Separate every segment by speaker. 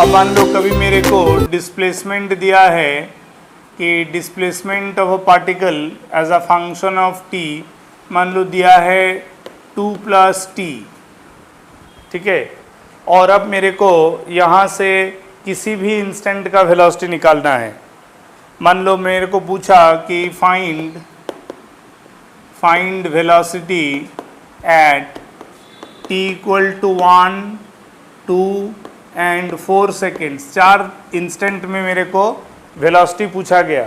Speaker 1: अब मान लो कभी मेरे को डिस्प्लेसमेंट दिया है कि displacement of a particle as a function of T, मान लो दिया है 2 + t, ठीक है। और अब मेरे को यहाँ से किसी भी इंस्टेंट का वेलोसिटी निकालना है। मान लो मेरे को पूछा कि find velocity at t = 1, 2 and 4 seconds. 4 instant में मेरे को वेलोसिटी पूछा गया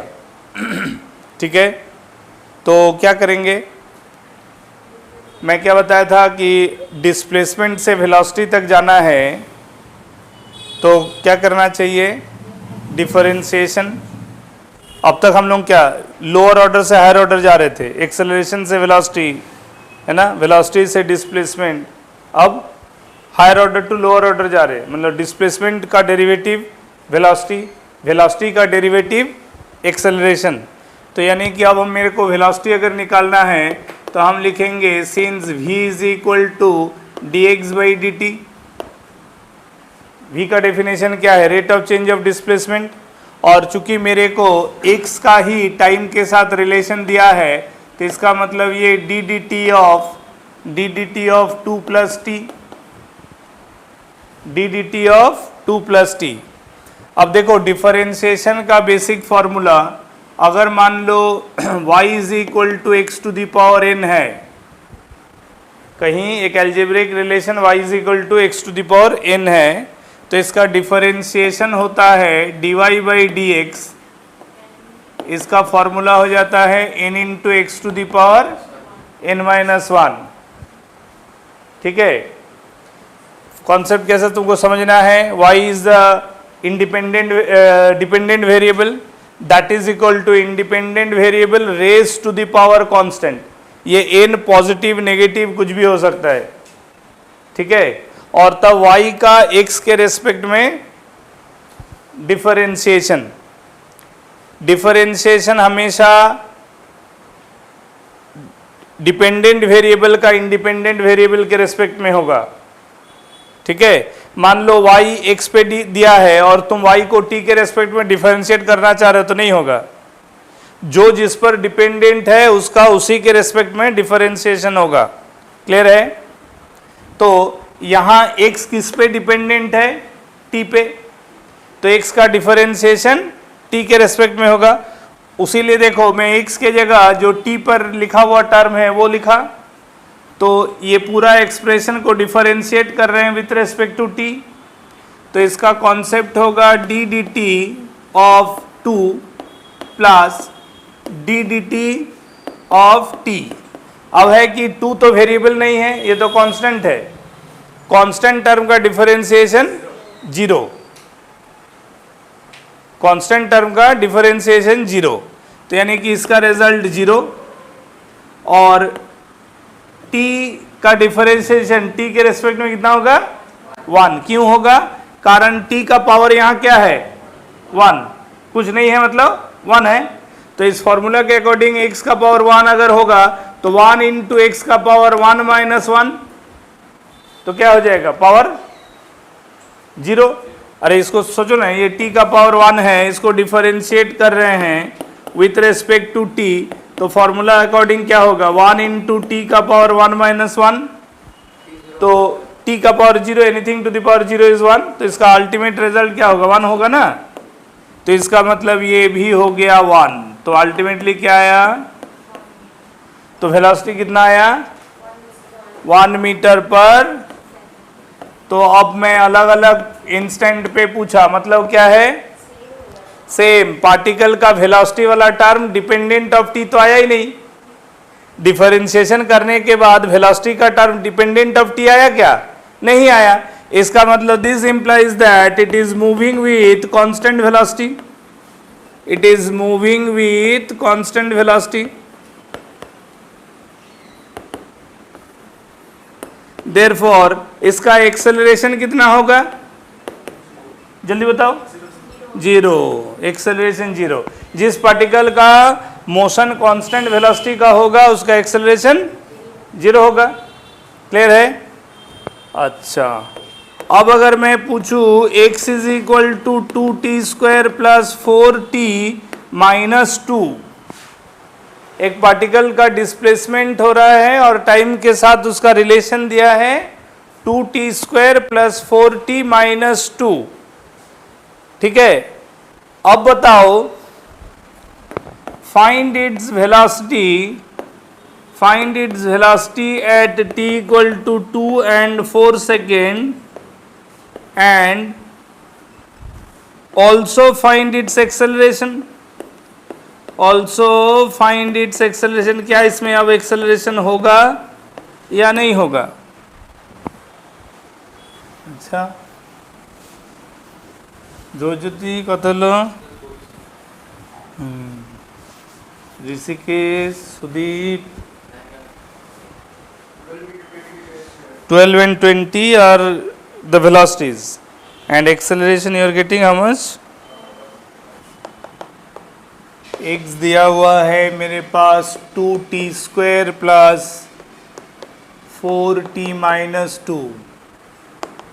Speaker 1: ठीक है। तो क्या करेंगे, मैं क्या बताया था कि डिस्प्लेसमेंट से वेलोसिटी तक जाना है तो क्या करना चाहिए, डिफरेंशिएशन। अब तक हम लोग क्या लोअर ऑर्डर से हायर ऑर्डर जा रहे थे, एक्सेलरेशन से वेलोसिटी है ना, वेलोसिटी से डिस्प्लेसमेंट। अब higher order to lower order जा रहे हैं, मतलब डिस्प्लेसमेंट का डेरिवेटिव वेलोसिटी, वेलोसिटी का डेरिवेटिव एक्सेलरेशन। तो यानी कि अब हम मेरे को वेलोसिटी अगर निकालना है तो हम लिखेंगे सिंस v = dx/dt। v का डेफिनेशन क्या है, rate of change of displacement. और चूंकि मेरे को x का ही टाइम के साथ रिलेशन दिया है तो इसका मतलब ये dd of 2 + t, dd of 2 + t। अब देखो डिफरेंशिएशन का बेसिक फॉर्मूला, अगर मान लो y = x⁴n है, कहीं एक एल्जेब्रिक रिलेशन y = x⁴n है तो इसका डिफरेंशिएशन होता है dy/dx। इसका फॉर्मूला हो जाता है n × x⁴n-1। ठीक है, कॉन्सेप्ट कैसे तुमको समझना है, y is the dependent variable that is equal to independent variable raise to the power constant. ये n पॉजिटिव नेगेटिव कुछ भी हो सकता है, ठीक है। और तब y का x के रेस्पेक्ट में डिफरेंशिएशन हमेशा डिपेंडेंट वेरिएबल का इंडिपेंडेंट वेरिएबल के रेस्पेक्ट में होगा, ठीक है। मान लो y x पे दिया है और तुम y को t के रेस्पेक्ट में डिफरेंशिएट करना चाह रहे हो तो नहीं होगा। जो जिस पर डिपेंडेंट है उसका उसी के रेस्पेक्ट में डिफरेंशिएशन होगा। क्लियर है। तो यहाँ x किस पे डिपेंडेंट है, t पे, तो x का डिफरेंशिएशन t के रेस्पेक्ट में होगा। उसी लिए देखो मैं x के जगह जो t पर लिखा हुआ टर्म है वो लिखा, तो ये पूरा एक्सप्रेशन को डिफरेंशिएट कर रहे हैं विथ रेस्पेक्ट टू t। तो इसका कॉन्सेप्ट होगा ddt of 2 + ddt of t। अब है कि 2 तो वेरिएबल नहीं है, ये तो कांस्टेंट है, कांस्टेंट टर्म का डिफरेंशिएशन 0, कांस्टेंट टर्म का डिफरेंशिएशन 0। तो यानी कि इसका रिजल्ट 0 और t का डिफरेंशिएशन t के रेस्पेक्ट में कितना होगा, 1। क्यों होगा, कारण t का पावर यहाँ क्या है, 1, कुछ नहीं है मतलब 1 है। तो इस फॉर्मूला के अकॉर्डिंग x का पावर 1 अगर होगा तो 1 × x का पावर 1 - 1 तो क्या हो जाएगा, पावर 0। अरे इसको सोचो ना, ये t का पावर 1 है, इसको डिफरेंशिएट कर रहे हैं विथ रेस्पेक्ट टू t, तो फॉर्मूला अकॉर्डिंग क्या होगा, 1 × t का पावर 1 - 1, तो t का power 0, anything to the power 0 is 1, तो इसका अल्टीमेट रिजल्ट क्या होगा, 1 होगा ना। तो इसका मतलब ये भी हो गया 1। तो अल्टीमेटली क्या आया, तो वेलोसिटी कितना आया, 1 मीटर पर। तो अब मैं अलग अलग इंस्टेंट पे पूछा, मतलब क्या है, सेम पार्टिकल का वेलोसिटी वाला टर्म डिपेंडेंट ऑफ टी तो आया ही नहीं। डिफरेंशिएशन करने के बाद वेलोसिटी का टर्म डिपेंडेंट ऑफ टी आया क्या, नहीं आया। इसका मतलब this implies that it is moving with constant velocity, it is moving with constant velocity. Therefore इसका एक्सेलरेशन कितना होगा, जल्दी बताओ, 0, एक्सेलरेशन 0। जिस पार्टिकल का मोशन कांस्टेंट वेलोसिटी का होगा उसका एक्सेलरेशन 0 होगा। क्लियर है। अच्छा, अब अगर मैं पूछूं x is equal to 2t² plus 4t minus 2, एक पार्टिकल का डिस्प्लेसमेंट हो रहा है और टाइम के साथ उसका रिलेशन दिया है 2t² प्लस 4t माइनस 2, ठीक है। अब बताओ find its velocity at t equal to 2 and 4 second and also find its acceleration. क्या इसमें अब एक्सेलरेशन होगा या नहीं होगा? अच्छा, जोजुति कतलो Rishikesh Sudeep 12 and 20 are the velocities and acceleration you are getting how much? x दिया हुआ है मेरे पास 2t² plus 4t minus 2,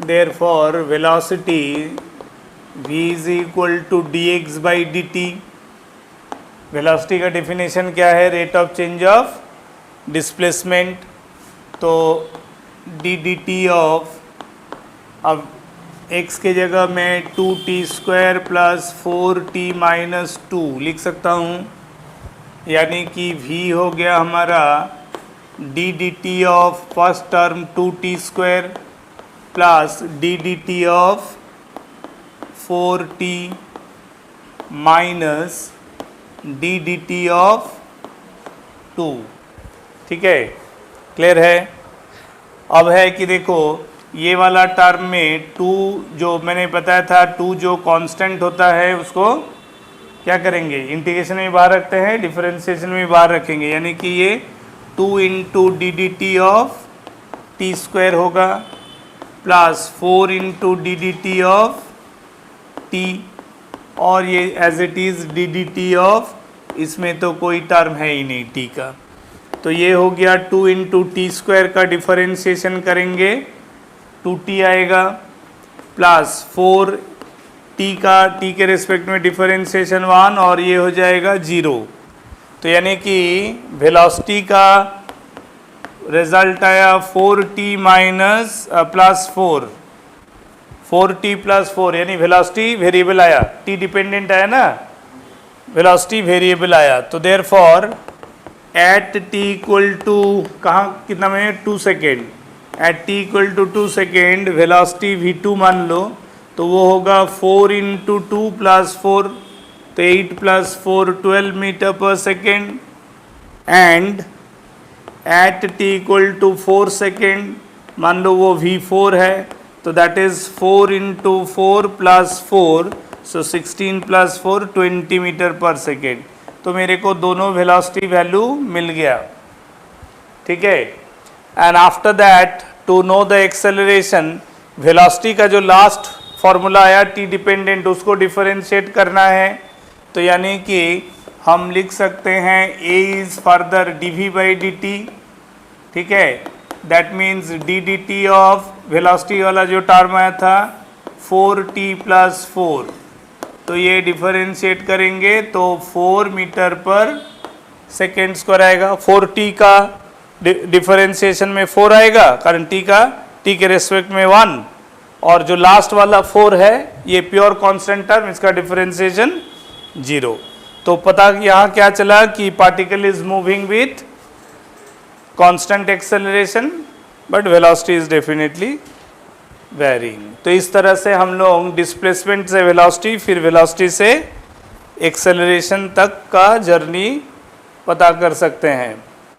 Speaker 1: therefore velocity v is equal to dx by dt। Velocity का डेफिनेशन क्या है? Rate of change of displacement. तो D D T of, अब x के जगह मैं 2t² प्लस 4t माइनस 2 लिख सकता हूँ, यानी कि v हो गया हमारा D D T of first term 2t² plus D D T of 4t minus D D T of 2, ठीक है, क्लियर है। अब है कि देखो ये वाला टर्म में 2 जो मैंने बताया था, 2 जो कांस्टेंट होता है उसको क्या करेंगे? इंटीग्रेशन में बाहर रखते हैं, डिफरेंशिएशन में बाहर रखेंगे, यानी कि ये 2 into D D T of t² होगा plus 4 into D D T of t, और ये as it is D D T of, इसमें तो कोई टर्म है ही नहीं t का, तो ये हो गया 2 इंटू t² का डिफरेंशिएशन करेंगे 2t आएगा प्लस 4t का t के रिस्पेक्ट में डिफरेंशिएशन 1, और ये हो जाएगा 0। तो यानी कि वेलोसिटी का रिजल्ट आया 4t minus plus 4t plus 4, यानी वेलोसिटी वेरिएबल आया, t डिपेंडेंट आया ना, वेलोसिटी वेरिएबल आया। तो therefore at t equal to कहाँ कितना में 2 second, at t equal to 2 second velocity v2 मान लो, तो वो होगा 4 इंटू 2 प्लस 4, तो 8 प्लस 4 12 मीटर पर second, and at t equal to 4 second मान लो वो v4 है, तो that is 4 into 4 plus 4, so 16 plus 4 20 metre पर सेकेंड। तो मेरे को दोनों वेलोसिटी वैल्यू मिल गया, ठीक है। And after that to know the acceleration, velocity का जो लास्ट फॉर्मूला आया t डिपेंडेंट, उसको डिफरेंशिएट करना है, तो यानी कि हम लिख सकते हैं a is further dv by dt, ठीक है। That means D D T of velocity वाला जो टर्म आया था 4t प्लस 4, तो ये डिफरेंशिएट करेंगे तो 4 मीटर पर सेकेंड स्क्वायर आएगा। 4t का डिफरेंशिएशन में 4 आएगा, कारण t के रेस्पेक्ट में 1, और जो लास्ट वाला 4 है ये प्योर कांस्टेंट टर्म, इसका डिफरेंशिएशन 0। तो पता यहाँ क्या चला कि particle is moving with constant acceleration but velocity is definitely varying. तो इस तरह से हम लोग डिस्प्लेसमेंट से वेलोसिटी, फिर वेलोसिटी से एक्सेलरेशन तक का जर्नी पता कर सकते हैं।